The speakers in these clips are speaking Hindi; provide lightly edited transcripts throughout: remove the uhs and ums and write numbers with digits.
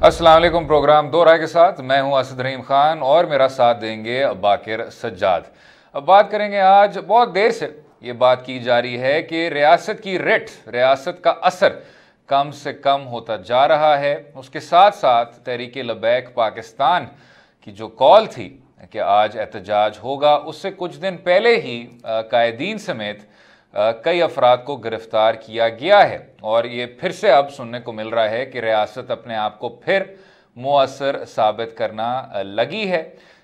अस्सलाम वालेकुम। प्रोग्राम दो राय के साथ मैं हूं असद रहीम खान और मेरा साथ देंगे बाकिर सज्जाद। अब बात करेंगे, आज बहुत देर से ये बात की जा रही है कि रियासत की रेट, रियासत का असर कम से कम होता जा रहा है। उसके साथ साथ तहरीक लबैक पाकिस्तान की जो कॉल थी कि आज एहतजाज होगा, उससे कुछ दिन पहले ही कायदीन समेत कई अफराद को गिरफ्तार किया गया है और ये फिर से अब सुनने को मिल रहा है कि रियासत अपने आप को फिर मुअस्सर साबित करना लगी है।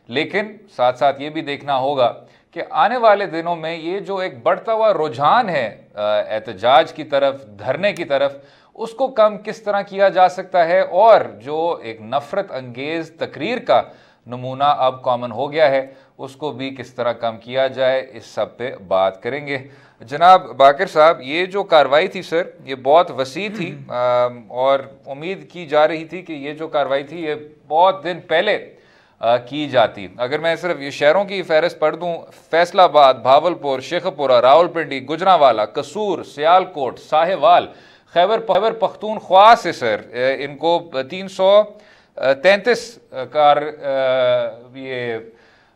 लेकिन साथ साथ ये भी देखना होगा कि आने वाले दिनों में ये जो एक बढ़ता हुआ रुझान है एहतजाज की तरफ, धरने की तरफ, उसको कम किस तरह किया जा सकता है और जो एक नफरत अंगेज तकरीर का नमूना अब कॉमन हो गया है उसको भी किस तरह कम किया जाए, इस सब पे बात करेंगे। जनाब बाकिर साहब, ये जो कार्रवाई थी सर, ये बहुत वसी थी और उम्मीद की जा रही थी कि ये जो कार्रवाई थी ये बहुत दिन पहले की जाती। अगर मैं सिर्फ ये शहरों की फहरिस्त पढ़ दूँ, फैसलाबाद, भावलपुर, शेखपुरा, रावलपिंडी, गुजरांवाला, कसूर, सियालकोट, साहिवाल, खैबर पख्तूनख्वा से सर इनको 333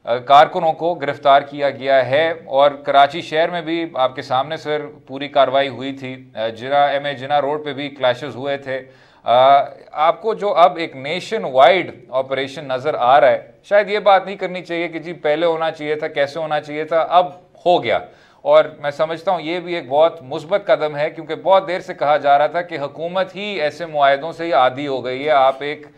कारकुनों को गिरफ्तार किया गया है। और कराची शहर में भी आपके सामने सर पूरी कार्रवाई हुई थी। जिना रोड पे भी क्लैशेस हुए थे। आपको जो अब एक नेशन वाइड ऑपरेशन नज़र आ रहा है, शायद ये बात नहीं करनी चाहिए कि जी पहले होना चाहिए था, कैसे होना चाहिए था, अब हो गया। और मैं समझता हूँ ये भी एक बहुत मुस्बत कदम है, क्योंकि बहुत देर से कहा जा रहा था कि हुकूमत ही ऐसे मुआहदों से ही आदी हो गई है। आप एक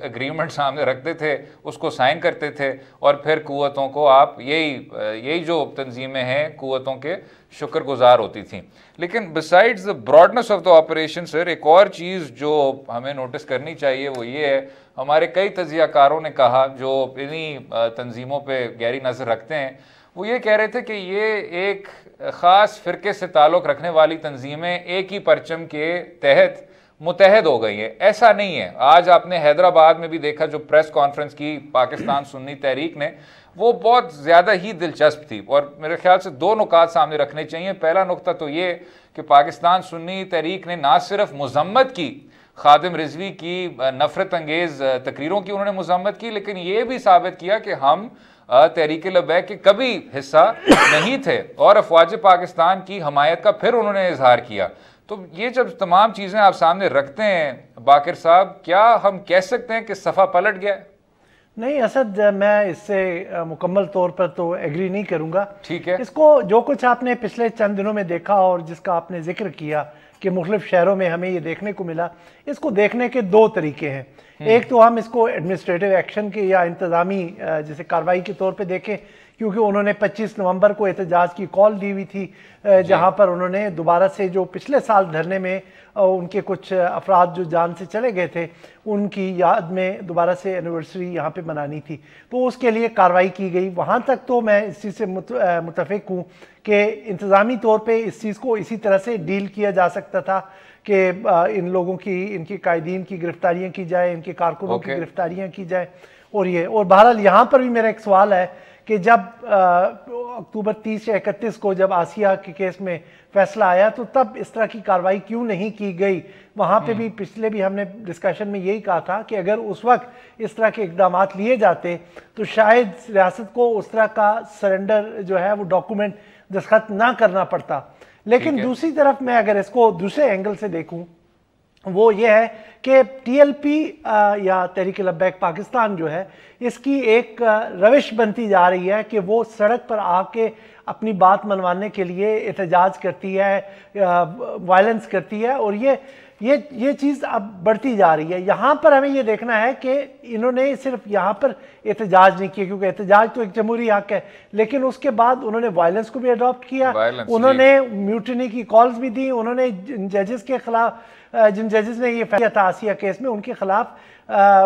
एग्रीमेंट सामने रखते थे, उसको साइन करते थे और फिर कुव्वतों को आप यही जो तंजीमें हैं कुव्वतों के शुक्रगुजार होती थी। लेकिन besides the broadness of the operation sir, एक और चीज़ जो हमें नोटिस करनी चाहिए वो ये है, हमारे कई तजियाकारों ने कहा जो इन्हीं तंजीमों पर गहरी नज़र रखते हैं, वो ये कह रहे थे कि ये एक ख़ास फ़िरके से ताल्लुक़ रखने वाली तंजीमें एक ही परचम के तहत मुतहद हो गई है। ऐसा नहीं है। आज आपने हैदराबाद में भी देखा जो प्रेस कॉन्फ्रेंस की पाकिस्तान सुन्नी तहरीक ने, वो बहुत ज़्यादा ही दिलचस्प थी और मेरे ख्याल से दो नुकात सामने रखने चाहिए। पहला नुकता तो ये कि पाकिस्तान सुन्नी तहरीक ने ना सिर्फ मजम्मत की खादिम रिजवी की नफरत अंगेज तकरीरों की उन्होंने मजम्मत की, लेकिन ये भी साबित किया कि हम तहरीक लबैक के कभी हिस्सा नहीं थे और अफवाज पाकिस्तान की हमायत का फिर उन्होंने इजहार किया। तो ये जब तमाम चीज़ें आप सामने रखते हैं बाकिर साहब, क्या हम कह सकते हैं कि सफ़ा पलट गया? नहीं असद, मैं इससे मुकम्मल तौर पर तो एग्री नहीं करूंगा। ठीक है, इसको जो कुछ आपने पिछले चंद दिनों में देखा और जिसका आपने जिक्र किया कि मुख्तलिफ शहरों में हमें ये देखने को मिला, इसको देखने के दो तरीके हैं। एक तो हम इसको एडमिनिस्ट्रेटिव एक्शन के या इंतज़ामी जैसे कार्रवाई के तौर पे देखें, क्योंकि उन्होंने 25 नवंबर को एहतजाज की कॉल दी हुई थी, जहां पर उन्होंने दोबारा से जो पिछले साल धरने में उनके कुछ अफराद जो जान से चले गए थे उनकी याद में दोबारा से एनिवर्सरी यहाँ पे मनानी थी, तो उसके लिए कार्रवाई की गई। वहाँ तक तो मैं इस चीज़ से मुतफिक हूँ कि इंतज़ामी तौर पे इस चीज़ को इसी तरह से डील किया जा सकता था कि इन लोगों की, इनके कायदीन की गिरफ्तारियाँ की जाए, इनके कारकुनों की गिरफ्तारियाँ की जाए। और बहरहाल यहाँ पर भी मेरा एक सवाल है कि जब अक्टूबर 30 या 31 को जब आसिया के केस में फैसला आया तो तब इस तरह की कार्रवाई क्यों नहीं की गई? वहाँ पे भी पिछले भी हमने डिस्कशन में यही कहा था कि अगर उस वक्त इस तरह के इकदाम लिए जाते तो शायद रियासत को उस तरह का सरेंडर जो है वो डॉक्यूमेंट दस्तखत ना करना पड़ता। लेकिन दूसरी तरफ मैं अगर इसको दूसरे एंगल से देखूँ, वो ये है कि टीएलपी या तहरीक लबैक पाकिस्तान जो है, इसकी एक रविश बनती जा रही है कि वो सड़क पर आके अपनी बात मनवाने के लिए एहतजाज करती है, वायलेंस करती है, और ये चीज़ अब बढ़ती जा रही है। यहाँ पर हमें ये देखना है कि इन्होंने सिर्फ यहाँ पर एहतजाज नहीं किया, क्योंकि एहतजाज तो एक जमहूरी हक है, लेकिन उसके बाद उन्होंने वायलेंस को भी अडॉप्ट किया, उन्होंने म्यूटिनी की कॉल्स भी दी, उन्होंने जजेस के खिलाफ, जिन जजेस ने ये फैसला था आसिया केस में, उनके खिलाफ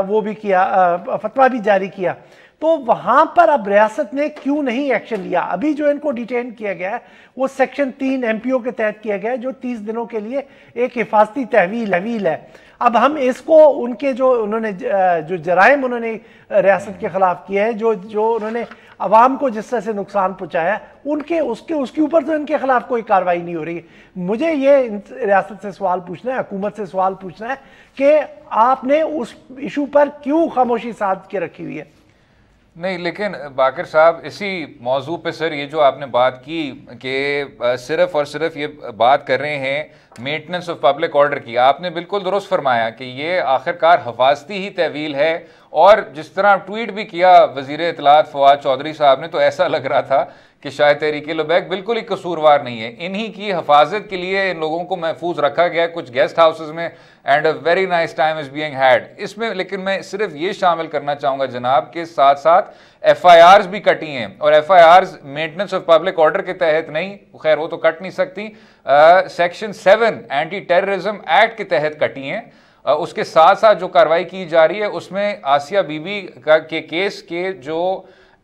वो भी किया, फतवा भी जारी किया। तो वहां पर अब रियासत ने क्यों नहीं एक्शन लिया? अभी जो इनको डिटेन किया गया है वो सेक्शन 3 MPO के तहत किया गया है, जो 30 दिनों के लिए एक हिफाजती तहवील है। अब हम इसको उनके जो उन्होंने जो जराइम उन्होंने रियासत के खिलाफ किए हैं, जो उन्होंने अवाम को जिस तरह से नुकसान पहुंचाया, उसके ऊपर तो इनके खिलाफ कोई कार्रवाई नहीं हो रही। मुझे ये रियासत से सवाल पूछना है, हुकूमत से सवाल पूछना है कि आपने उस इशू पर क्यों खामोशी साध के रखी हुई है? नहीं, लेकिन बाकर साहब इसी मौजू पे सर ये जो आपने बात की कि सिर्फ और सिर्फ ये बात कर रहे हैं मेंटेनेंस ऑफ पब्लिक ऑर्डर की, आपने बिल्कुल दुरुस्त फरमाया कि ये आखिरकार हफाजती ही तहवील है। और जिस तरह ट्वीट भी किया वजीर इत्तलात फवाद चौधरी साहब ने, तो ऐसा लग रहा था कि शायद तहरीक लबैक बिल्कुल ही कसूरवार नहीं है, इन्हीं की हफाजत के लिए इन लोगों को महफूज रखा गया है कुछ गेस्ट हाउसेज में, and a very nice time is being had इसमें। लेकिन मैं सिर्फ ये शामिल करना चाहूँगा जनाब के साथ साथ FIRs भी कटी हैं, और FIRs maintenance of public order के तहत नहीं, खैर वो तो कट नहीं सकती, सेक्शन 7 एंटी टेररिज्म एक्ट के तहत कटी हैं। उसके साथ साथ जो कार्रवाई की जा रही है उसमें आसिया बीबी के केस के जो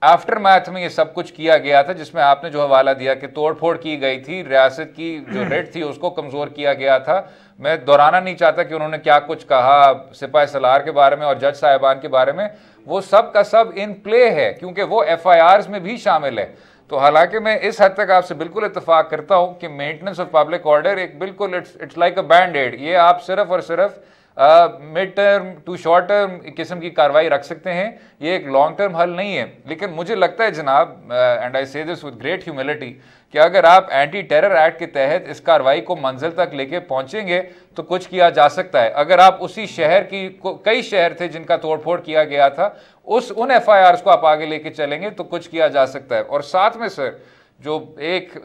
आफ्टर मैथ में ये सब कुछ किया गया था, जिसमें आपने जो हवाला दिया कि तोड़फोड़ की गई थी, रियासत की जो रेट थी उसको कमजोर किया गया था। मैं दोहराना नहीं चाहता कि उन्होंने क्या कुछ कहा सिपाही सलार के बारे में और जज साहिबान के बारे में, वो सब का सब इन प्ले है क्योंकि वो FIRs में भी शामिल है। तो हालांकि मैं इस हद तक आपसे बिल्कुल इत्तेफाक करता हूं कि मेंटेनेंस ऑफ पब्लिक ऑर्डर एक बिल्कुल it's like a band aid, ये आप सिर्फ और सिर्फ mid term to short term किस्म की कार्रवाई रख सकते हैं, ये एक लॉन्ग टर्म हल नहीं है। लेकिन मुझे लगता है जनाब, एंड आई से दिस विद ग्रेट ह्यूमिलिटी, कि अगर आप एंटी टेरर एक्ट के तहत इस कार्रवाई को मंजिल तक लेके पहुंचेंगे तो कुछ किया जा सकता है। अगर आप उसी शहर की कई शहर थे जिनका तोड़फोड़ किया गया था, उन FIRs को आप आगे लेके चलेंगे तो कुछ किया जा सकता है। और साथ में सर जो एक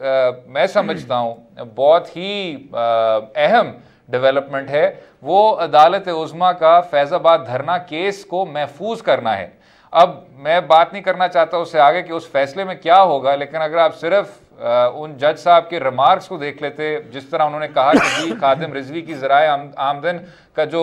मैं समझता हूं बहुत ही अहम डेवलपमेंट है, वो अदालत उज़्मा का फैज़ाबाद धरना केस को महफूज करना है। अब मैं बात नहीं करना चाहता उससे आगे कि उस फैसले में क्या होगा, लेकिन अगर आप सिर्फ उन जज साहब के रिमार्क्स को देख लेते, जिस तरह उन्होंने कहा कि जी खादिम रिजवी की ज़राए आमदन का जो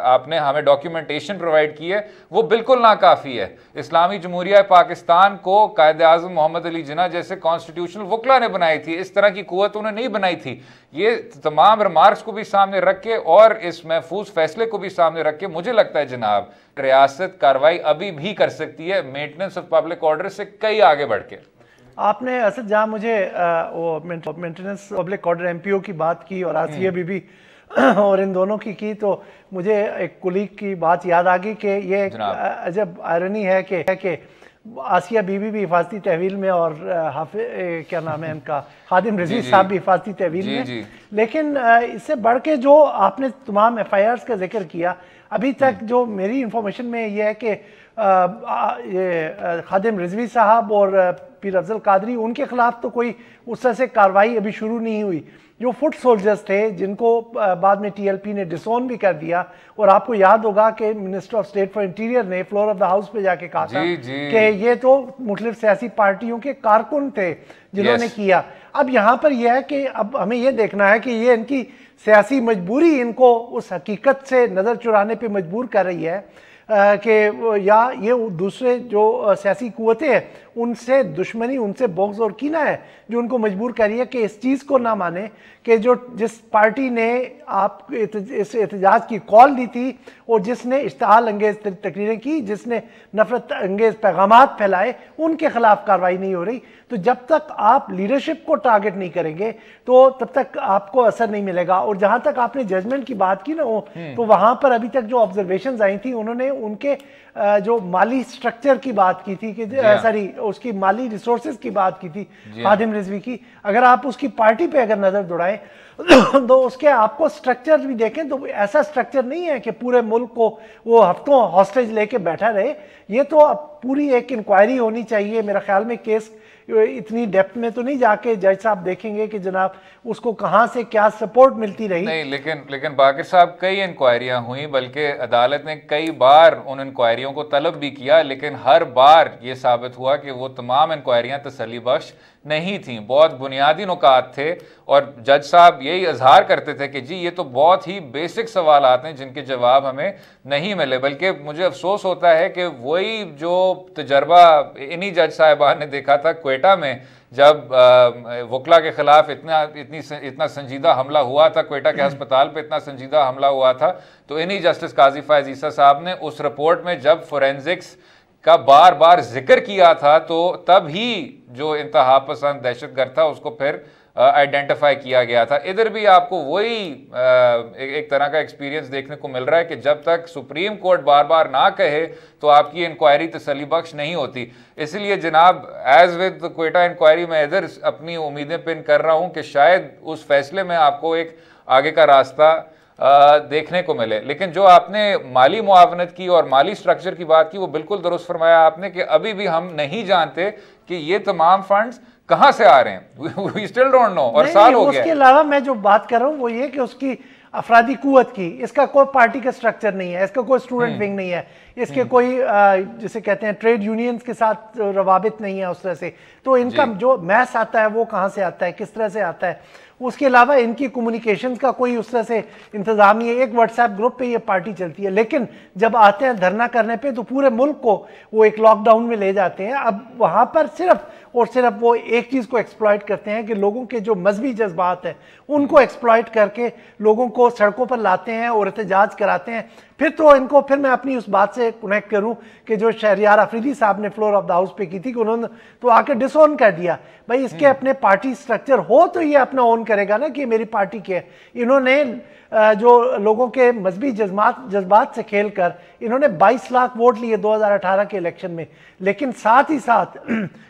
आपने हमें डॉक्यूमेंटेशन प्रोवाइड की है वो बिल्कुल नाकाफ़ी है। इस्लामी जमहूरिया पाकिस्तान को कायद आज़म मोहम्मद अली जिन्ना जैसे कॉन्स्टिट्यूशनल वकला ने बनाई थी, इस तरह की कुव्वत उन्हें नहीं बनाई थी। ये तमाम रिमार्क्स को भी सामने रख के और इस महफूज फैसले को भी सामने रख के मुझे लगता है जनाब रियासत कार्रवाई अभी भी कर सकती है मेंटेनेंस ऑफ पब्लिक ऑर्डर से कई आगे बढ़ के। आपने असद जहाँ मुझे वो मेंटेनेंस पब्लिक ऑर्डर MPO की बात की और आसिया बीबी और इन दोनों की तो मुझे एक कुलीग की बात याद आ गई कि ये अजब आयरनी है कि आसिया बीबी भी हिफाजती तहवील में और क्या नाम है इनका खादिम रिजवी साहब भी हिफाजती तहवील में। लेकिन इससे बढ़ के जो आपने तमाम FIRs का जिक्र किया, अभी तक जो मेरी इंफॉर्मेशन में ये है कि ये खादिम रिजवी साहब और पीर अफजल कादरी, उनके खिलाफ तो कोई उस तरह से कार्रवाई अभी शुरू नहीं हुई। जो फुट सोल्जर्स थे जिनको बाद में TLP ने डिसोन भी कर दिया, और आपको याद होगा कि minister of state for interior ने फ्लोर ऑफ द हाउस पे जाके कहा था कि ये तो मुख्तलिफ सियासी पार्टियों के कारकुन थे जिन्होंने किया। अब यहाँ पर यह है कि अब हमें यह देखना है कि ये इनकी सियासी मजबूरी इनको उस हकीकत से नज़र चुराने पर मजबूर कर रही है कि या ये दूसरे जो सियासी कुव्वतें हैं उनसे दुश्मनी, उनसे बोग्ज और कीना है जो उनको मजबूर कर रही है कि इस चीज़ को ना माने कि जिस पार्टी ने आप इस एहतजाज की कॉल दी थी और जिसने इश्तहाल अंगेज तकरीरें की, जिसने नफरत अंगेज पैगामात फैलाए, उनके खिलाफ कार्रवाई नहीं हो रही। तो जब तक आप लीडरशिप को टारगेट नहीं करेंगे तो तब तक आपको असर नहीं मिलेगा। और जहां तक आपने जजमेंट की बात की ना, तो वहां पर अभी तक जो ऑब्जर्वेशंस आई थी, उन्होंने उनके जो माली स्ट्रक्चर की बात की थी कि सॉरी उसकी माली रिसोर्सेज की बात की थी खादिम रिजवी की। अगर आप उसकी पार्टी पे अगर नजर दौड़ाएं तो उसके आपको स्ट्रक्चर भी देखें तो ऐसा स्ट्रक्चर नहीं है कि पूरे मुल्क को वो हफ्तों हॉस्टेज लेके बैठा रहे। ये तो अब पूरी एक इंक्वायरी होनी चाहिए। मेरा ख्याल में केस इतनी डेप्थ में तो नहीं जाके जज साहब देखेंगे कि जनाब उसको कहां से क्या सपोर्ट मिलती रही। नहीं, लेकिन बाकिर साहब कई इंक्वायरियां हुई, बल्कि अदालत ने कई बार उन इंक्वायरियों को तलब भी किया, लेकिन हर बार ये साबित हुआ कि वो तमाम इंक्वायरियां तसल्ली बख्श नहीं थी, बहुत बुनियादी नुकात थे और जज साहब यही इजहार करते थे कि जी ये तो बहुत ही बेसिक सवाल आते हैं जिनके जवाब हमें नहीं मिले। बल्कि मुझे अफसोस होता है कि वही जो तजर्बा इन्हीं जज साहिबान ने देखा था क्वेटा में, जब वकला के खिलाफ इतना संजीदा हमला हुआ था, क्वेटा के अस्पताल पे इतना संजीदा हमला हुआ था, तो इन्हीं जस्टिस काजी फैज ईसा साहब ने उस रिपोर्ट में जब फोरेंसिक्स का बार बार जिक्र किया था, तो तब ही जो इंतहा पसंद दहशतगर्द था उसको फिर आइडेंटिफाई किया गया था। इधर भी आपको वही एक तरह का एक्सपीरियंस देखने को मिल रहा है कि जब तक सुप्रीम कोर्ट बार बार ना कहे तो आपकी इंक्वायरी तसल्ली बख्श नहीं होती। इसलिए जनाब, एज विद क्वेटा इंक्वायरी मैं इधर अपनी उम्मीदें पिन कर रहा हूं कि शायद उस फैसले में आपको एक आगे का रास्ता देखने को मिले। लेकिन जो आपने माली मुआवनत की और माली स्ट्रक्चर की बात की, वो बिल्कुल दुरुस्त फरमाया आपने कि अभी भी हम नहीं जानते कि ये तमाम फंड्स कहां से आ रहे हैं। वी स्टिल डोंट नो, और साल हो गया। उसके अलावा मैं जो बात कर रहा हूं वो ये कि उसकी अफरादी कुव्वत की, इसका कोई पार्टी का स्ट्रक्चर नहीं है, इसका कोई स्टूडेंट विंग नहीं है, इसके कोई जिसे कहते हैं ट्रेड यूनियंस के साथ रवाबित नहीं है उस तरह से। तो इनका जो मैस आता है वो कहां से आता है, किस तरह से आता है। उसके अलावा इनकी कम्युनिकेशन का कोई उस तरह से इंतजाम नहीं है। एक व्हाट्सएप ग्रुप पे ये पार्टी चलती है, लेकिन जब आते हैं धरना करने पे तो पूरे मुल्क को वो एक लॉकडाउन में ले जाते हैं। अब वहां पर सिर्फ और सिर्फ वो एक चीज को एक्सप्लॉइट करते हैं कि लोगों के जो मजहबी जज्बात हैं उनको एक्सप्लॉइट करके लोगों को सड़कों पर लाते हैं और एहतजाज कराते हैं। फिर मैं अपनी उस बात से कनेक्ट करूं कि जो शहरियार अफरीदी साहब ने फ्लोर ऑफ द हाउस पे की थी कि उन्होंने तो आके डिसओन कर दिया। भाई इसके अपने पार्टी स्ट्रक्चर हो तो ये अपना ओन करेगा ना कि मेरी पार्टी के। इन्होंने जो लोगों के मजहबी जज्बात से खेलकर इन्होंने 22 लाख वोट लिए 2018 के इलेक्शन में, लेकिन साथ ही साथ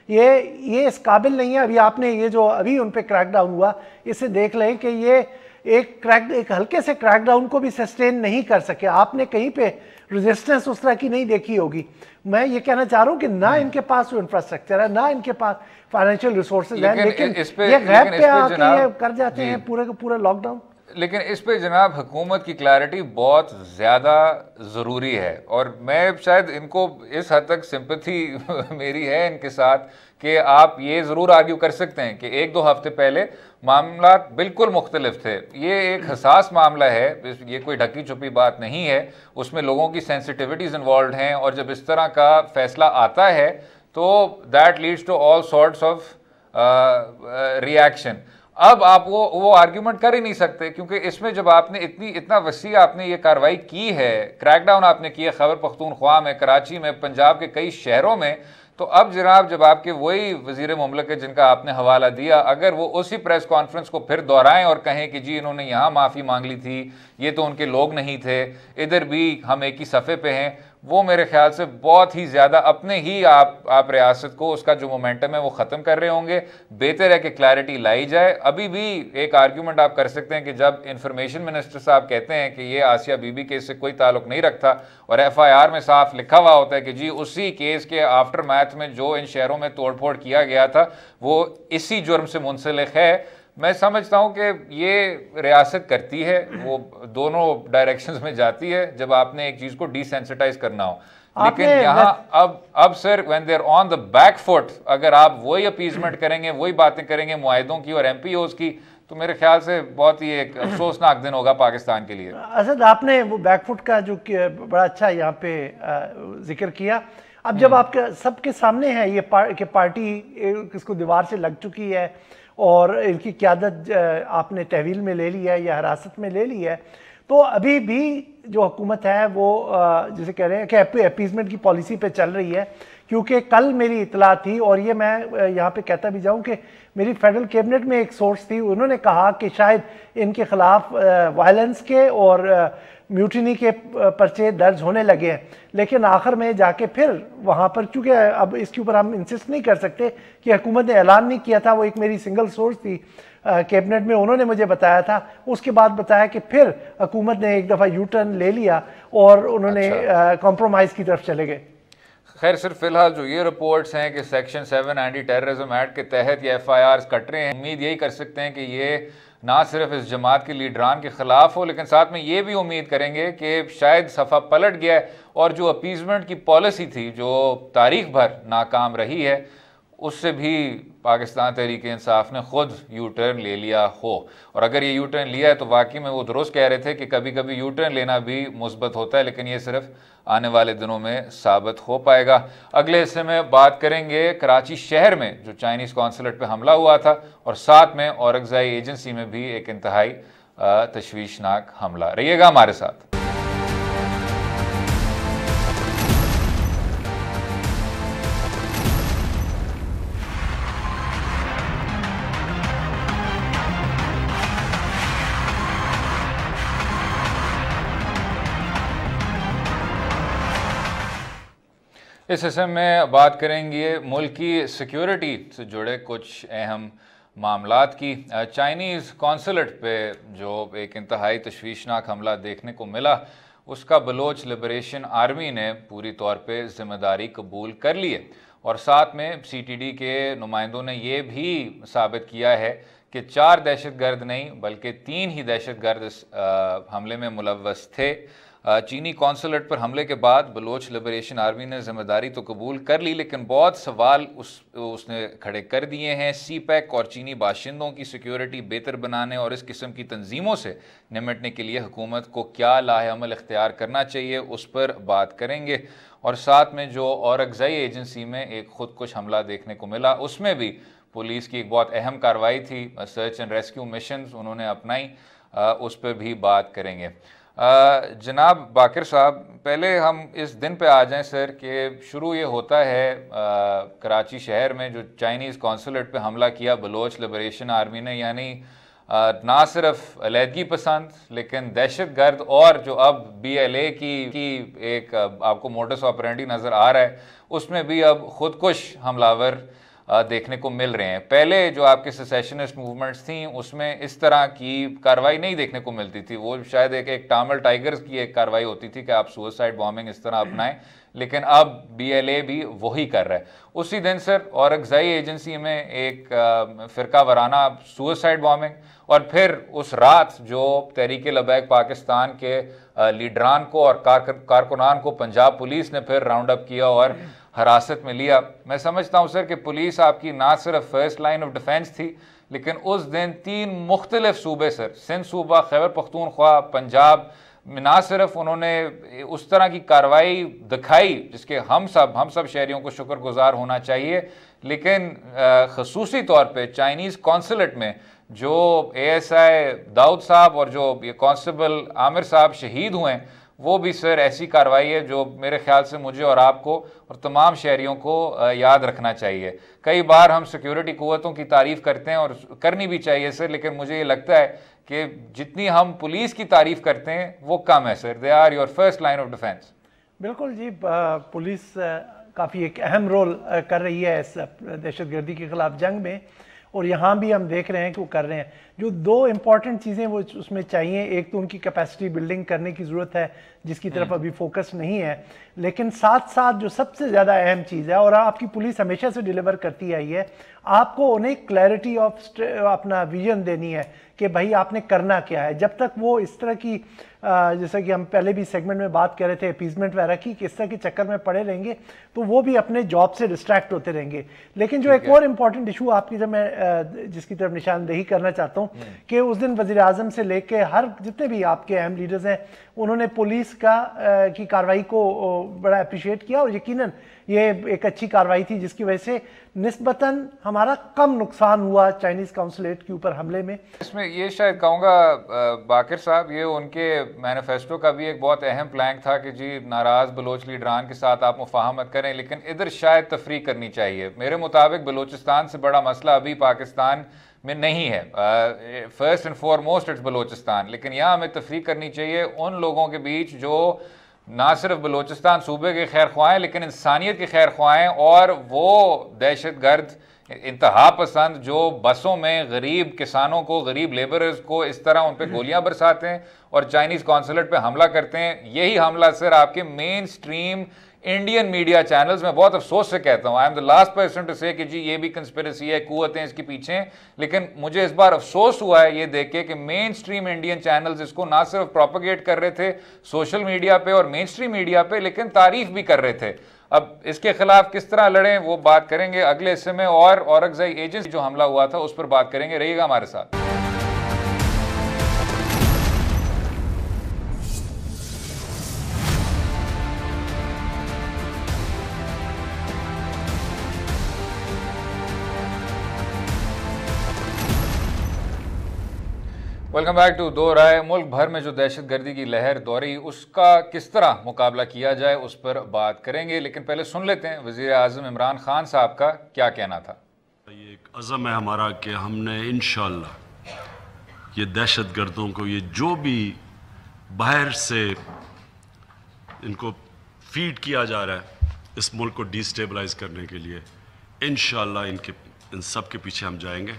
ये इस काबिल नहीं है। अभी आपने ये जो अभी उन पे क्रैकडाउन हुआ, इससे देख लें कि ये एक हल्के से क्रैकडाउन को भी सस्टेन नहीं कर सके। आपने कहीं पे रेजिस्टेंस उस तरह की नहीं देखी होगी। मैं ये कहना चाह रहा हूं कि ना इनके पास इंफ्रास्ट्रक्चर है, ना इनके पास फाइनेंशियल रिसोर्सेज है, लेकिन ये गैप पे आके ये कर जाते हैं पूरे का पूरा लॉकडाउन। लेकिन इस पे जनाब हुकूमत की क्लैरिटी बहुत ज़्यादा ज़रूरी है, और मैं शायद इनको इस हद तक सिंपैथी मेरी है इनके साथ कि आप ये ज़रूर आर्ग्यू कर सकते हैं कि 1-2 हफ्ते पहले मामला बिल्कुल मुख्तलिफ थे। ये एक हसास मामला है, ये कोई ढकी छुपी बात नहीं है, उसमें लोगों की सेंसिटिविटीज़ इन्वॉल्व हैं, और जब इस तरह का फैसला आता है तो that leads to all sorts of reaction. अब आप वो आर्ग्यूमेंट कर ही नहीं सकते, क्योंकि इसमें जब आपने इतना वसी आपने ये कार्रवाई की है, क्रैकडाउन आपने किया खैबर पख्तूनख्वा में, कराची में, पंजाब के कई शहरों में, तो अब जनाब जब आपके वही वजीर मुमलकत जिनका आपने हवाला दिया, अगर वो उसी प्रेस कॉन्फ्रेंस को फिर दोहराएं और कहें कि जी इन्होंने यहाँ माफ़ी मांग ली थी, ये तो उनके लोग नहीं थे, इधर भी हम एक ही सफ़े पे हैं, वो मेरे ख्याल से बहुत ही ज़्यादा अपने ही आप रियासत को उसका जो मोमेंटम है वो ख़त्म कर रहे होंगे। बेहतर है कि क्लैरिटी लाई जाए। अभी भी एक आर्ग्यूमेंट आप कर सकते हैं कि जब इंफॉर्मेशन मिनिस्टर साहब कहते हैं कि ये आसिया बीबी केस से कोई ताल्लुक नहीं रखता, और FIR में साफ लिखा हुआ होता है कि जी उसी केस के आफ्टर मैथ में जो इन शहरों में तोड़फोड़ किया गया था वो इसी जुर्म से मुंसलिक है। मैं समझता हूं कि ये रियासत करती है, वो दोनों डायरेक्शंस में जाती है जब आपने एक चीज को डिसेंसिटाइज करना हो। लेकिन यहाँ अब sir when they are on the back foot, अगर आप वही अपीजमेंट करेंगे, वही बातें करेंगे मुआहिदों की और MPOs की, तो मेरे ख्याल से बहुत ही एक अफसोसनाक दिन होगा पाकिस्तान के लिए। असद, आपने वो बैकफुट का जो बड़ा अच्छा यहाँ पे जिक्र किया। अब जब आपके सबके सामने है ये कि पार्टी किसको दीवार से लग चुकी है और इनकी क़यादत आपने तहवील में ले ली है या हिरासत में ले ली है, तो अभी भी जो हुकूमत है वो जिसे कह रहे हैं कि अपीजमेंट की पॉलिसी पे चल रही है। क्योंकि कल मेरी इतला थी, और ये मैं यहाँ पे कहता भी जाऊँ कि मेरी फेडरल कैबिनेट में एक सोर्स थी, उन्होंने कहा कि शायद इनके खिलाफ वायलेंस के और म्यूटिनी के पर्चे दर्ज होने लगे हैं। लेकिन आखिर में जाके फिर वहाँ पर, चूँकि अब इसके ऊपर हम इंसिस्ट नहीं कर सकते कि हुकूमत ने ऐलान नहीं किया था, वो एक मेरी सिंगल सोर्स थी कैबिनेट में, उन्होंने मुझे बताया था। उसके बाद बताया कि फिर हुकूमत ने एक दफ़ा यू टर्न ले लिया और उन्होंने कॉम्प्रोमाइज़ की तरफ चले गए। खैर सिर्फ फिलहाल जो ये रिपोर्ट्स हैं कि सेक्शन 7 एंटी टेररिज्म एक्ट के तहत ये FIRs कट रहे हैं, उम्मीद यही कर सकते हैं कि ये ना सिर्फ इस जमात के लीडरान के खिलाफ हो, लेकिन साथ में ये भी उम्मीद करेंगे कि शायद सफ़ा पलट गया है और जो अपीजमेंट की पॉलिसी थी जो तारीख भर नाकाम रही है, उससे भी पाकिस्तान तहरीक इंसाफ ने खुद यू टर्न ले लिया हो। और अगर ये यू टर्न लिया है तो वाकई में वो दुरुस्त कह रहे थे कि कभी कभी यू टर्न लेना भी मुस्बत होता है, लेकिन ये सिर्फ आने वाले दिनों में साबित हो पाएगा। अगले हिस्से में बात करेंगे कराची शहर में जो चाइनीज़ कौंसलेट पे हमला हुआ था और साथ में औरकज़ाई एजेंसी में भी एक इंतहाई तशवीशनाक हमला। रहिएगा हमारे साथ। इस हिस्से में बात करेंगे मुल्क की सिक्योरिटी से जुड़े कुछ अहम मामलात की। चाइनीज़ कौंसलेट पे जो एक इंतहाई तशवीशनाक हमला देखने को मिला, उसका बलोच लिबरेशन आर्मी ने पूरी तौर पे ज़िम्मेदारी कबूल कर ली है और साथ में CTD के नुमाइंदों ने ये भी साबित किया है कि 4 दहशतगर्द नहीं बल्कि 3 ही दहशतगर्द इस हमले में मुलव्वस थे। चीनी कौंसलेट पर हमले के बाद बलोच लिबरेशन आर्मी ने जिम्मेदारी तो कबूल कर ली, लेकिन बहुत सवाल उसने खड़े कर दिए हैं। CPEC और चीनी बाशिंदों की सिक्योरिटी बेहतर बनाने और इस किस्म की तंजीमों से निमटने के लिए हुकूमत को क्या लाहेअमल इख्तियार करना चाहिए, उस पर बात करेंगे। और साथ में जो औरकज़ाई एजेंसी में एक खुदकुश हमला देखने को मिला, उसमें भी पुलिस की एक बहुत अहम कार्रवाई थी, सर्च एंड रेस्क्यू मिशन उन्होंने अपनाई, उस पर भी बात करेंगे। जनाब बाकिर साहब, पहले हम इस दिन पे आ जाएं सर कि शुरू ये होता है कराची शहर में जो चाइनीज़ कौंसलेट पे हमला किया बलोच लिबरेशन आर्मी ने, यानी ना सिर्फ अलहदगी पसंद लेकिन दहशतगर्द, और जो अब BLA की एक आपको मोडस ऑपरेंडी नज़र आ रहा है, उसमें भी अब खुदकुश हमलावर देखने को मिल रहे हैं। पहले जो आपके सेसेशनिस्ट मूवमेंट्स थी उसमें इस तरह की कार्रवाई नहीं देखने को मिलती थी, वो शायद एक टामिल टाइगर्स की एक कार्रवाई होती थी कि आप सुसाइड बॉम्बिंग इस तरह अपनाएं, लेकिन अब BLA भी वही कर रहा है। उसी दिन सर औरकज़ाई एजेंसी में एक फ़िरका वाराना सुसाइड बॉम्बिंग, और फिर उस रात जो तहरीक लबैक पाकिस्तान के लीडरान को और कारकुनान को पंजाब पुलिस ने फिर राउंड अप किया और हिरासत में लिया। मैं समझता हूँ सर कि पुलिस आपकी ना सिर्फ फर्स्ट लाइन ऑफ डिफेंस थी, लेकिन उस दिन 3 मुख्तलिफ सूबे सर, सिंध सूबा, खैबर पख्तूनख्वा, पंजाब, ना सिर्फ उन्होंने उस तरह की कार्रवाई दिखाई जिसके हम सब शहरियों को शुक्रगुजार होना चाहिए, लेकिन खसूसी तौर पे चाइनीज़ कौंसलेट में जो ASI दाऊद साहब और जो ये कांस्टेबल आमिर साहब शहीद हुए हैं, वो भी सर ऐसी कार्रवाई है जो मेरे ख्याल से मुझे और आपको और तमाम शहरियों को याद रखना चाहिए। कई बार हम सिक्योरिटी कुव्वतों की तारीफ़ करते हैं और करनी भी चाहिए सर, लेकिन मुझे ये लगता है कि जितनी हम पुलिस की तारीफ़ करते हैं वो कम है sir. They are your first line of defence. बिल्कुल जी, पुलिस काफ़ी एक अहम रोल कर रही है इस दहशतगर्दी के खिलाफ जंग में, और यहाँ भी हम देख रहे हैं कि वो कर रहे हैं। जो 2 इम्पॉर्टेंट चीज़ें वो उसमें चाहिए, एक तो उनकी कैपेसिटी बिल्डिंग करने की ज़रूरत है जिसकी तरफ अभी फोकस नहीं है, लेकिन साथ साथ जो सबसे ज़्यादा अहम चीज़ है और आपकी पुलिस हमेशा से डिलीवर करती आई है, आपको उन्हें क्लैरिटी ऑफ अपना विजन देनी है कि भाई आपने करना क्या है। जब तक वो इस तरह की जैसा कि हम पहले भी सेगमेंट में बात कर रहे थे अपीजमेंट वगैरह की, किस तरह के चक्कर में पड़े रहेंगे तो वो भी अपने जॉब से डिस्ट्रैक्ट होते रहेंगे। लेकिन जो एक और इम्पॉर्टेंट इशू आपकी जब मैं जिसकी तरफ निशानदेही करना चाहता हूँ कि उस दिन वज़ीर आज़म से लेके हर जितने भी आपके अहम लीडर्स हैं उन्होंने पुलिस की कार्रवाई को बड़ा अप्रिशिएट किया, और यकीनन ये एक अच्छी कार्रवाई थी जिसकी वजह से निस्बतन हमारा कम नुकसान हुआ चाइनीज़ कौंसलेट के ऊपर हमले में। इसमें ये शायद कहूँगा बाकिर साहब, ये उनके मैनिफेस्टो का भी एक बहुत अहम प्लान था कि जी नाराज़ बलोच लीडरान के साथ आप मुफाहमत करें, लेकिन इधर शायद तफरीक करनी चाहिए। मेरे मुताबिक बलोचिस्तान से बड़ा मसला अभी पाकिस्तान में नहीं है, first and foremost it's Balochistan, लेकिन यहाँ हमें तफरीक करनी चाहिए उन लोगों के बीच जो ना सिर्फ बलोचिस्तान सूबे के खैर ख्वाह हैं लेकिन इंसानियत के खैर ख्वाह हैं, और वो दहशतगर्द इंतहा पसंद जो बसों में गरीब किसानों को, गरीब लेबरर्स को इस तरह उन पर गोलियां बरसाते हैं और चाइनीज़ कौंसलेट पे हमला करते हैं। यही हमला सर आपके main stream Indian media channels. मैं बहुत अफसोस से कहता हूं, I am the last person to say कि जी ये भी कंस्पिरेसी है, कुव्वतें इसके पीछे, लेकिन मुझे इस बार अफसोस हुआ है ये देख के कि मेन स्ट्रीम इंडियन चैनल्स इसको ना सिर्फ प्रोपेगेट कर रहे थे सोशल मीडिया पे और मेन स्ट्रीम मीडिया पे, लेकिन तारीफ भी कर रहे थे। अब इसके खिलाफ किस तरह लड़ें वो बात करेंगे अगले हिस्से में, और औरंगजेब एजेंसी जो हमला हुआ था उस पर बात करेंगे। रहिएगा हमारे साथ। वेलकम बैक टू दो राय। मुल्क भर में जो दहशतगर्दी की लहर दौड़ी उसका किस तरह मुकाबला किया जाए उस पर बात करेंगे, लेकिन पहले सुन लेते हैं वज़ीर आज़म इमरान खान साहब का क्या कहना था। ये एक अज़म है हमारा कि हमने इंशाअल्लाह ये दहशतगर्दों को, ये जो भी बाहर से इनको फीड किया जा रहा है इस मुल्क को डिस्टेबलाइज करने के लिए, इंशाअल्लाह इन सब के पीछे हम जाएंगे।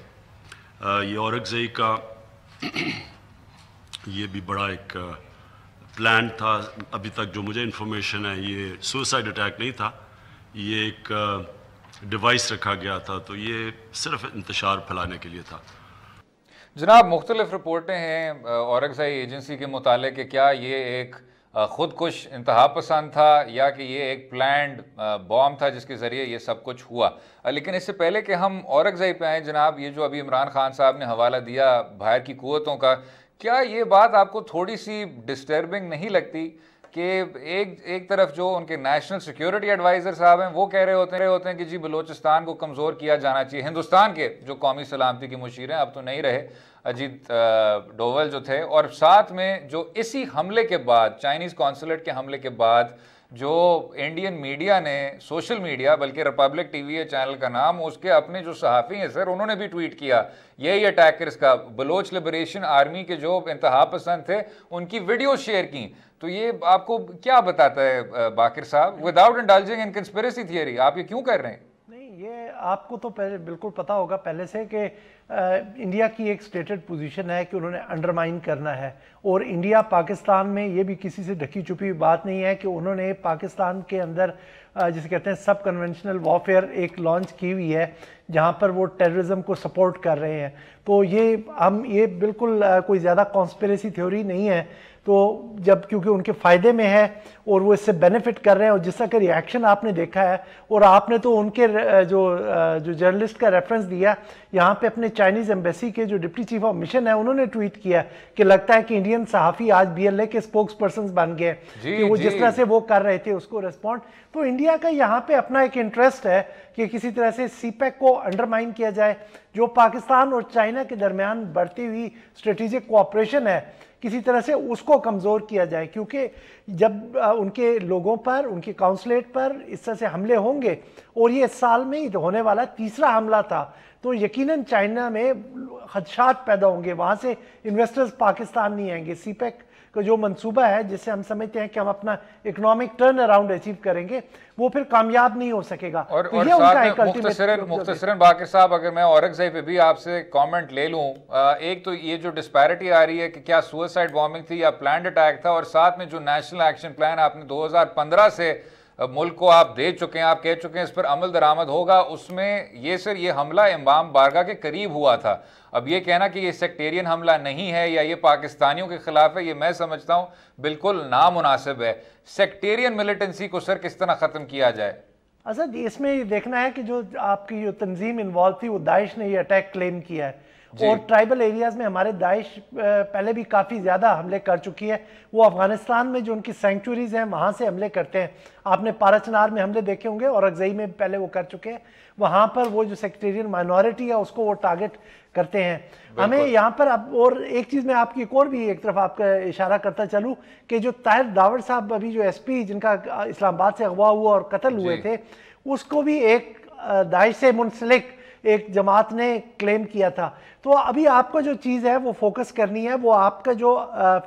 ये औरंगजेब का ये भी बड़ा एक प्लान था। अभी तक जो मुझे इन्फॉर्मेशन है ये सुसाइड अटैक नहीं था, ये एक डिवाइस रखा गया था, तो ये सिर्फ इंतशार फैलाने के लिए था। जनाब, मुख्तलिफ रिपोर्टें हैं औरंगजेब एजेंसी के मुतालिक कि क्या ये एक खुदकुश इंतहा पसंद था या कि ये एक प्लान्ड बॉम्ब था जिसके ज़रिए ये सब कुछ हुआ। लेकिन इससे पहले कि हम औरंगजेब पे आएँ जनाब, ये जो अभी इमरान खान साहब ने हवाला दिया बाहर की कुव्वतों का, क्या ये बात आपको थोड़ी सी डिस्टर्बिंग नहीं लगती कि एक तरफ जो उनके नेशनल सिक्योरिटी एडवाइज़र साहब हैं वो कह रहे होते हैं कि जी बलूचिस्तान को कमज़ोर किया जाना चाहिए। हिंदुस्तान के जो कौमी सलामती के मुशीर हैं, अब तो नहीं रहे, अजीत डोवल जो थे, और साथ में जो इसी हमले के बाद, चाइनीज़ कॉन्सुलेट के हमले के बाद जो इंडियन मीडिया ने, सोशल मीडिया, बल्कि रिपब्लिक टीवी है चैनल का नाम, उसके अपने जो सहाफ़ी हैं सर, उन्होंने भी ट्वीट किया यही अटैकर्स का, बलोच लिबरेशन आर्मी के जो इंतहा पसंद थे उनकी वीडियो शेयर की। तो ये आपको क्या बताता है बाकिर साहब, without indulging in conspiracy theory, आप ये क्यों कर रहे हैं? ये आपको तो पहले बिल्कुल पता होगा पहले से कि इंडिया की एक स्टेटेड पोजीशन है कि उन्होंने अंडरमाइन करना है, और इंडिया पाकिस्तान में ये भी किसी से ढकी छुपी बात नहीं है कि उन्होंने पाकिस्तान के अंदर जिसे कहते हैं सब कन्वेंशनल वॉरफेयर एक लॉन्च की हुई है जहाँ पर वो टेररिज्म को सपोर्ट कर रहे हैं। तो ये बिल्कुल कोई ज़्यादा कॉन्स्पिरेसी थ्योरी नहीं है। तो जब क्योंकि उनके फ़ायदे में है और वो इससे बेनिफिट कर रहे हैं, और जिस तरह का रिएक्शन आपने देखा है, और आपने तो उनके जो जर्नलिस्ट का रेफरेंस दिया यहाँ पे अपने चाइनीज़ एम्बेसी के जो डिप्टी चीफ ऑफ मिशन है उन्होंने ट्वीट किया कि लगता है कि इंडियन सहाफ़ी आज BLA के स्पोक्स पर्सन बन गए कि वो जिस तरह से वो कर रहे थे उसको रिस्पॉन्ड। तो इंडिया का यहाँ पे अपना एक इंटरेस्ट है कि किसी तरह से CPEC को अंडरमाइन किया जाए, जो पाकिस्तान और चाइना के दरमियान बढ़ती हुई स्ट्रेटेजिक कोऑपरेशन है किसी तरह से उसको कमज़ोर किया जाए, क्योंकि जब उनके लोगों पर, उनके काउंसलेट पर इस तरह से हमले होंगे, और ये इस साल में ही होने वाला तीसरा हमला था, तो यकीनन चाइना में खदशात पैदा होंगे, वहाँ से इन्वेस्टर्स पाकिस्तान नहीं आएंगे। CPEC का जो मंसूबा है जिससे हम समझते हैं कि हम अपना इकोनॉमिक टर्न अराउंड अचीव करेंगे, वो फिर कामयाब नहीं हो सकेगा। और मुख्तसरन बाकिर साहब, अगर मैं औरंगजेब पे भी आपसे कमेंट ले लूं, एक तो ये जो डिस्पैरिटी आ रही है कि क्या सुसाइड बॉम्बिंग थी या प्लान्ड अटैक था, और साथ में जो नेशनल एक्शन प्लान आपने 2015 से मुल्क को आप दे चुके हैं, आप कह चुके हैं इस पर अमल दरामद होगा, उसमें ये हमला इमाम बारगाह के करीब हुआ था। अब ये कहना कि ये सेक्टेरियन हमला नहीं है या ये पाकिस्तानियों के खिलाफ है, ये मैं समझता हूँ बिल्कुल नामुनासिब है। सेक्टेरियन मिलिटेंसी को सर किस तरह ख़त्म किया जाए? असद, इसमें ये देखना है कि जो आपकी जो तंजीम इन्वॉल्व थी वो दाइश ने ये अटैक क्लेम किया है, और ट्राइबल एरियाज में हमारे दाइश पहले भी काफ़ी ज़्यादा हमले कर चुकी है। वो अफगानिस्तान में जो उनकी सेंचुरीज हैं वहाँ से हमले करते हैं। आपने पाराचनार में हमले देखे होंगे, और अगजई में पहले वो कर चुके हैं। वहाँ पर वो जो सेक्टेरियन माइनॉरिटी है उसको वो टारगेट करते हैं। हमें यहाँ पर अब और एक चीज़ मैं आपकी एक और भी एक तरफ आपका इशारा करता चलूँ कि जो ताहिर दावड़ साहब अभी जो SP जिनका इस्लामाबाद से अगवा हुआ और कत्ल हुए थे, उसको भी एक दाइश से मुंसलिक एक जमात ने क्लेम किया था। तो अभी आपका जो चीज़ है वो फोकस करनी है, वो आपका जो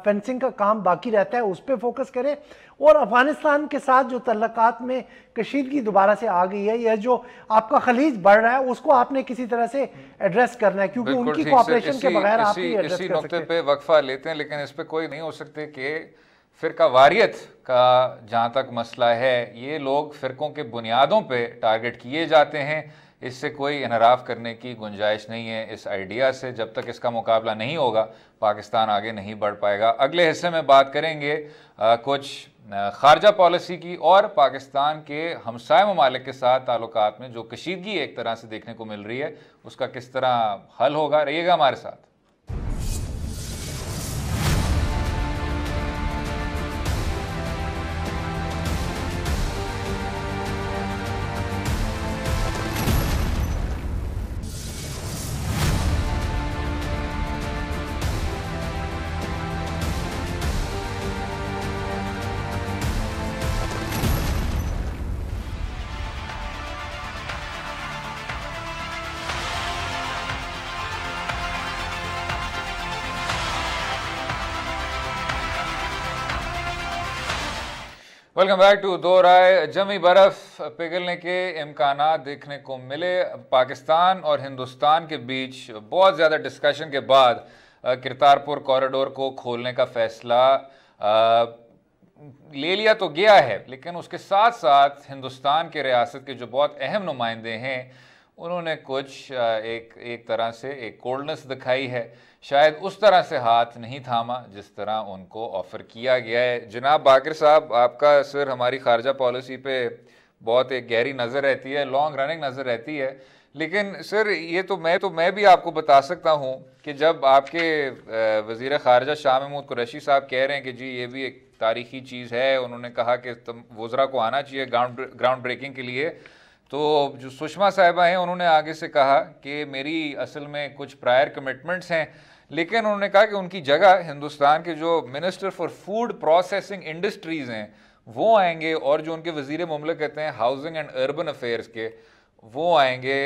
फेंसिंग का काम बाकी रहता है उस पर फोकस करें, और अफगानिस्तान के साथ जो तल्लकात में कशीदगी दोबारा से आ गई है, या जो आपका खलीज बढ़ रहा है उसको आपने किसी तरह से एड्रेस करना है, क्योंकि उनकी कोऑपरेशन के बगैर आप इसी नुक्ते पे वक्फा लेते हैं, लेकिन इस पे कोई नहीं हो सकते कि फ़िरकावारियत का जहाँ तक मसला है, ये लोग फ़िरकों के बुनियादों पे टारगेट किए जाते हैं। इससे कोई इनहराफ करने की गुंजाइश नहीं है। इस आइडिया से जब तक इसका मुकाबला नहीं होगा, पाकिस्तान आगे नहीं बढ़ पाएगा। अगले हिस्से में बात करेंगे कुछ खारजा पॉलिसी की और पाकिस्तान के हमसाय ममालिक के साथ ताल्लुकात में जो कशीदगी एक तरह से देखने को मिल रही है, उसका किस तरह हल होगा। रहिएगा हमारे साथ। वेलकम बैक टू दो राय। जमी बर्फ पिघलने के इम्कानात देखने को मिले। पाकिस्तान और हिंदुस्तान के बीच बहुत ज़्यादा डिस्कशन के बाद करतारपुर कॉरिडोर को खोलने का फैसला ले लिया तो गया है, लेकिन उसके साथ साथ हिंदुस्तान के रियासत के जो बहुत अहम नुमाइंदे हैं उन्होंने कुछ एक तरह से एक कोल्डनेस दिखाई है। शायद उस तरह से हाथ नहीं थामा जिस तरह उनको ऑफ़र किया गया है। जनाब बाकर साहब, आपका सर हमारी खारजा पॉलिसी पे बहुत एक गहरी नज़र रहती है, लॉन्ग रनिंग नज़र रहती है। लेकिन सर ये तो मैं भी आपको बता सकता हूँ कि जब आपके वज़ीर ख़ारजा शाह महमूद कुरैशी साहब कह रहे हैं कि जी ये भी एक तारीख़ी चीज़ है, उन्होंने कहा कि वज़रा को आना चाहिए ग्राउंड ब्रेकिंग के लिए, तो जो सुषमा साहिबा हैं उन्होंने आगे से कहा कि मेरी असल में कुछ प्रायर कमिटमेंट्स हैं, लेकिन उन्होंने कहा कि उनकी जगह हिंदुस्तान के जो minister for food processing industries हैं वो आएंगे और जो उनके वज़ीर मुमलिकत हैं हाउसिंग एंड अर्बन अफेयर्स के, वो आएंगे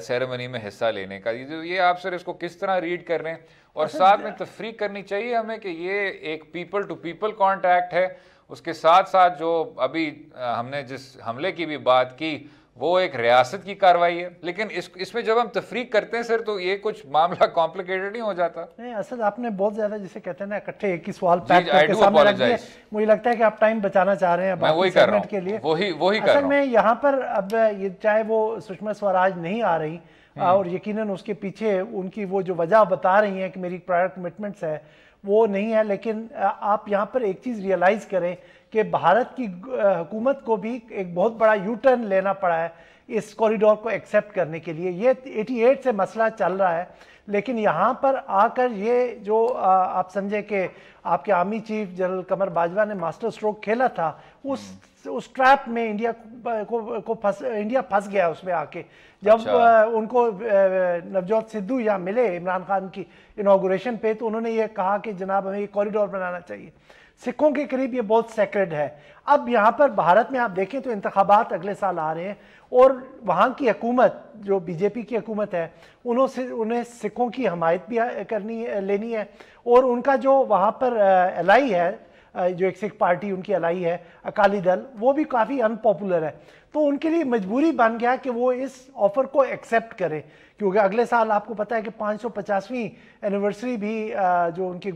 सेरेमनी में हिस्सा लेने का। ये आप सर इसको किस तरह रीड कर रहे हैं? और साथ में तफरीक करनी चाहिए हमें कि ये एक पीपल टू पीपल कॉन्टैक्ट है, उसके साथ साथ जो अभी हमने जिस हमले की भी बात की वो एक रियासत की कार्रवाई है। लेकिन इसमें जब हम तफरीक करते हैं सर तो ये कुछ मामला कॉम्प्लिकेटेड नहीं हो जाता? नहीं, असल आपने बहुत ज्यादा जिसे कहते हैं ना इकट्ठे एक ही सवाल पैक करके सामने रख दिया। मुझे लगता है कि आप टाइम बचाना चाह रहे हैं बाकी सेगमेंट के लिए। वही असल में यहाँ पर अब ये चाहे वो सुषमा स्वराज नहीं आ रही और यकीनन उसके पीछे उनकी वो जो वजह बता रही हैं कि मेरी प्रायर कमिटमेंट्स है वो नहीं है, लेकिन आप यहाँ पर एक चीज़ रियलाइज़ करें कि भारत की हुकूमत को भी एक बहुत बड़ा यू टर्न लेना पड़ा है इस कॉरिडोर को एक्सेप्ट करने के लिए। ये 88 से मसला चल रहा है, लेकिन यहाँ पर आकर ये जो आप समझे कि आपके आर्मी चीफ जनरल कमर बाजवा ने मास्टर स्ट्रोक खेला था, उस ट्रैप में इंडिया फंस गया उसमें आके। जब उनको नवजोत सिद्धू यहाँ मिले इमरान खान की इनॉग्रेशन पे, तो उन्होंने ये कहा कि जनाब हमें ये कॉरिडोर बनाना चाहिए। सिखों के करीब ये बहुत सेक्रेड है। अब यहाँ पर भारत में आप देखें तो इंतखाबात अगले साल आ रहे हैं और वहाँ की हुकूमत जो बीजेपी की हुकूमत है उन्हें सिखों की हमायत भी लेनी है और उनका जो वहाँ पर एलाई है, जो एक सिख पार्टी उनकी एलाई है अकाली दल, वो भी काफ़ी अनपॉपुलर है। तो उनके लिए मजबूरी बन गया कि वो इस ऑफर को एक्सेप्ट करें, क्योंकि अगले साल आपको पता है कि 550वीं एनिवर्सरी भी जो उनके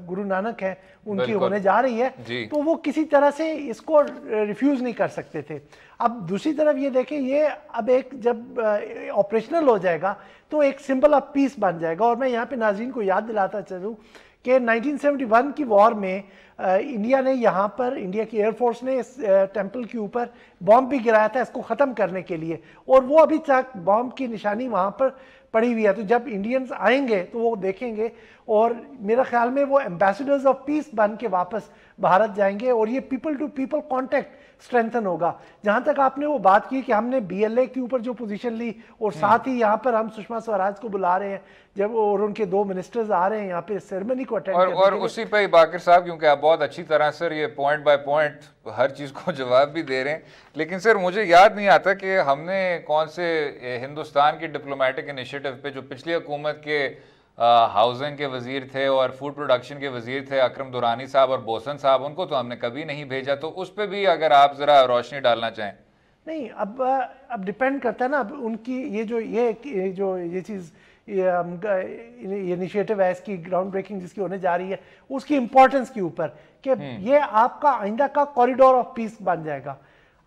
गुरु नानक हैं उनकी होने जा रही है, तो वो किसी तरह से इसको रिफ्यूज़ नहीं कर सकते थे। अब दूसरी तरफ ये देखें, ये अब एक जब ऑपरेशनल हो जाएगा तो एक सिंबल ऑफ पीस बन जाएगा। और मैं यहाँ पे नाज़रीन को याद दिलाता चलूँ कि 1971 की वॉर में इंडिया ने यहाँ पर, इंडिया की एयरफोर्स ने इस टेम्पल के ऊपर बॉम्ब भी गिराया था इसको ख़त्म करने के लिए, और वो अभी तक बॉम्ब की निशानी वहाँ पर पड़ी हुई है। तो जब इंडियंस आएंगे तो वो देखेंगे और मेरा ख्याल में वो एम्बेसडर्स ऑफ पीस बन के वापस भारत जाएंगे और ये people to people contact strengthen होगा। जहाँ तक आपने वो बात की कि हमने BLA के ऊपर जो पोजीशन ली और साथ ही यहाँ पर हम सुषमा स्वराज को बुला रहे हैं जब, और उनके 2 मिनिस्टर्स आ रहे हैं यहाँ पे सेरेमनी को अटेंड करने और उसी पे ही बाकर साहब, क्योंकि आप बहुत अच्छी तरह सर ये पॉइंट बाय पॉइंट हर चीज़ को जवाब भी दे रहे हैं, लेकिन सर मुझे याद नहीं आता कि हमने कौन से हिंदुस्तान की डिप्लोमेटिक इनिशिएटिव पे, जो पिछली हुकूमत के हाउसिंग के वजीर थे और फूड प्रोडक्शन के वजीर थे अकरम दुरानी साहब और बोसन साहब, उनको तो हमने कभी नहीं भेजा। तो उस पर भी अगर आप ज़रा रोशनी डालना चाहें। नहीं, अब डिपेंड करता है ना, अब उनकी ये चीज़ इनिशिएटिव है इसकी ग्राउंड ब्रेकिंग जिसकी होने जा रही है, उसकी इंपॉर्टेंस के ऊपर कि ये आपका आइंदा का कॉरिडोर ऑफ पीस बन जाएगा,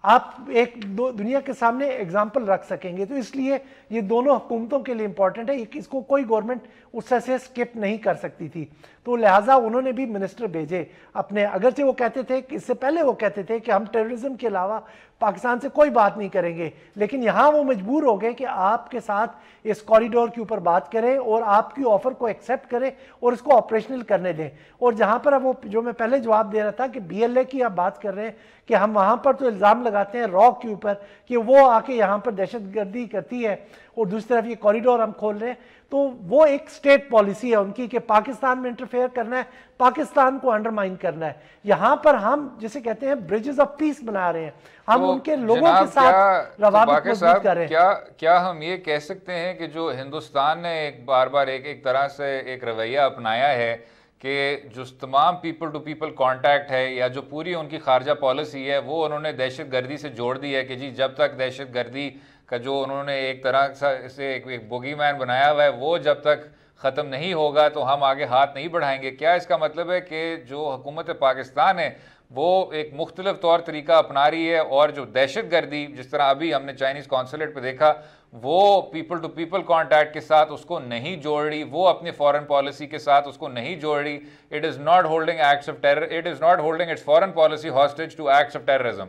आप एक दो दुनिया के सामने एग्जाम्पल रख सकेंगे। तो इसलिए ये दोनों हुकूमतों के लिए इंपॉर्टेंट है, इसको कोई गवर्नमेंट उससे से स्किप नहीं कर सकती थी। तो लिहाजा उन्होंने भी मिनिस्टर भेजे अपने, अगरचे वो कहते थे, इससे पहले वो कहते थे कि हम टेररिज्म के अलावा पाकिस्तान से कोई बात नहीं करेंगे, लेकिन यहाँ वो मजबूर हो गए कि आपके साथ इस कॉरिडोर के ऊपर बात करें और आपकी ऑफर को एक्सेप्ट करें और इसको ऑपरेशनल करने दें। और जहाँ पर अब वो जो मैं पहले जवाब दे रहा था कि BLA की आप बात कर रहे हैं कि हम वहाँ पर तो इल्ज़ाम लगाते हैं रॉ के ऊपर कि वो आके यहाँ पर दहशतगर्दी करती है और दूसरी तरफ ये कॉरिडोर हम खोल रहे हैं, तो वो एक स्टेट पॉलिसी है उनकी कि पाकिस्तान में इंटरफेयर करना है, पाकिस्तान को अंडरमाइन करना है। यहाँ पर हम जिसे कहते हैं ब्रिजेस ऑफ पीस बना रहे हैं, हम तो उनके लोगों के साथ रवाबित मजबूत कर रहे हैं। क्या हम ये कह सकते हैं कि जो हिंदुस्तान ने एक बार बार एक तरह से एक रवैया अपनाया है कि जो तमाम पीपल टू पीपल कांटेक्ट है या जो पूरी उनकी खारजा पॉलिसी है वो उन्होंने दहशतगर्दी से जोड़ दी है कि जी जब तक दहशतगर्दी का जो उन्होंने एक तरह से एक बोगीमैन बनाया हुआ है वो जब तक ख़त्म नहीं होगा तो हम आगे हाथ नहीं बढ़ाएंगे। क्या इसका मतलब है कि जो हुकूमत पाकिस्तान है वो एक मुख्तलिफ तौर तरीका अपना रही है और जो दहशतगर्दी जिस तरह अभी हमने चाइनीज़ कॉन्सुलेट पे देखा वो पीपल टू पीपल कांटेक्ट के साथ उसको नहीं जोड़ रही, वो अपनी फॉरेन पॉलिसी के साथ उसको नहीं जोड़ रही। It is not holding acts of terror, it is not holding its foreign policy hostage to acts of terrorism.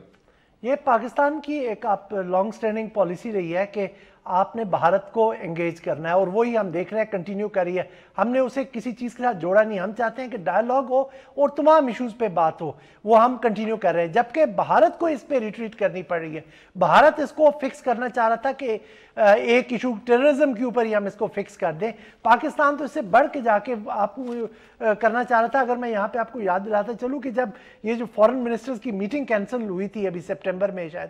ये पाकिस्तान की एक आप लॉन्ग स्टैंडिंग पॉलिसी रही है कि आपने भारत को एंगेज करना है और वही हम देख रहे हैं कंटिन्यू कर रही है। हमने उसे किसी चीज़ के साथ जोड़ा नहीं, हम चाहते हैं कि डायलॉग हो और तमाम इश्यूज़ पे बात हो, वो हम कंटिन्यू कर रहे हैं। जबकि भारत को इस पे रिट्रीट करनी पड़ रही है। भारत इसको फिक्स करना चाह रहा था कि एक इशू टेररिज्म के ऊपर ही हम इसको फिक्स कर दें, पाकिस्तान तो इससे बढ़ के जाके आप करना चाह रहा था। अगर मैं यहाँ पे आपको याद दिलाता चलूँ कि जब ये जो फॉरेन मिनिस्टर्स की मीटिंग कैंसिल हुई थी अभी सितंबर में शायद,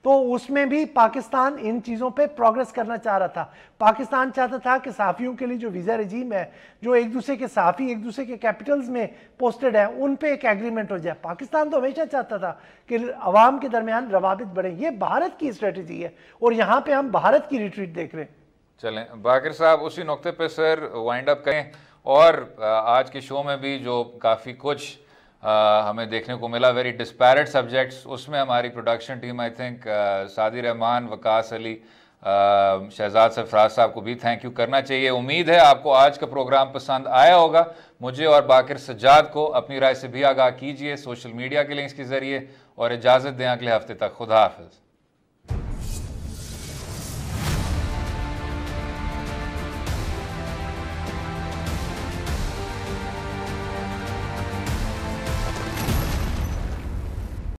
तो उसमें भी पाकिस्तान इन चीज़ों पे प्रोग्रेस करना चाह रहा था। पाकिस्तान चाहता था कि सहाफ़ियों के लिए जो वीज़ा रजीम है, जो एक दूसरे के सहाफ़ी एक दूसरे के कैपिटल्स में पोस्टेड है, उन पे एक एग्रीमेंट हो जाए। पाकिस्तान तो हमेशा चाहता था कि अवाम के दरमियान रवाबित बढ़े। ये भारत की स्ट्रेटजी है और यहाँ पे हम भारत की रिट्रीट देख रहे हैं। चलें बाकिर साहब उसी नुक्ते पे सर वाइंड अप करें और आज के शो में भी जो काफ़ी कुछ हमें देखने को मिला, वेरी डिस्पैरेट सब्जेक्ट्स, उसमें हमारी प्रोडक्शन टीम आई थिंक सादी रहमान, वकास अली, शहजाद सरफराज साहब को भी थैंक यू करना चाहिए। उम्मीद है आपको आज का प्रोग्राम पसंद आया होगा। मुझे और बाकिर सज्जाद को अपनी राय से भी आगाह कीजिए सोशल मीडिया के लिंक्स के ज़रिए और इजाज़त दें अगले हफ्ते तक। खुदा हाफिज़।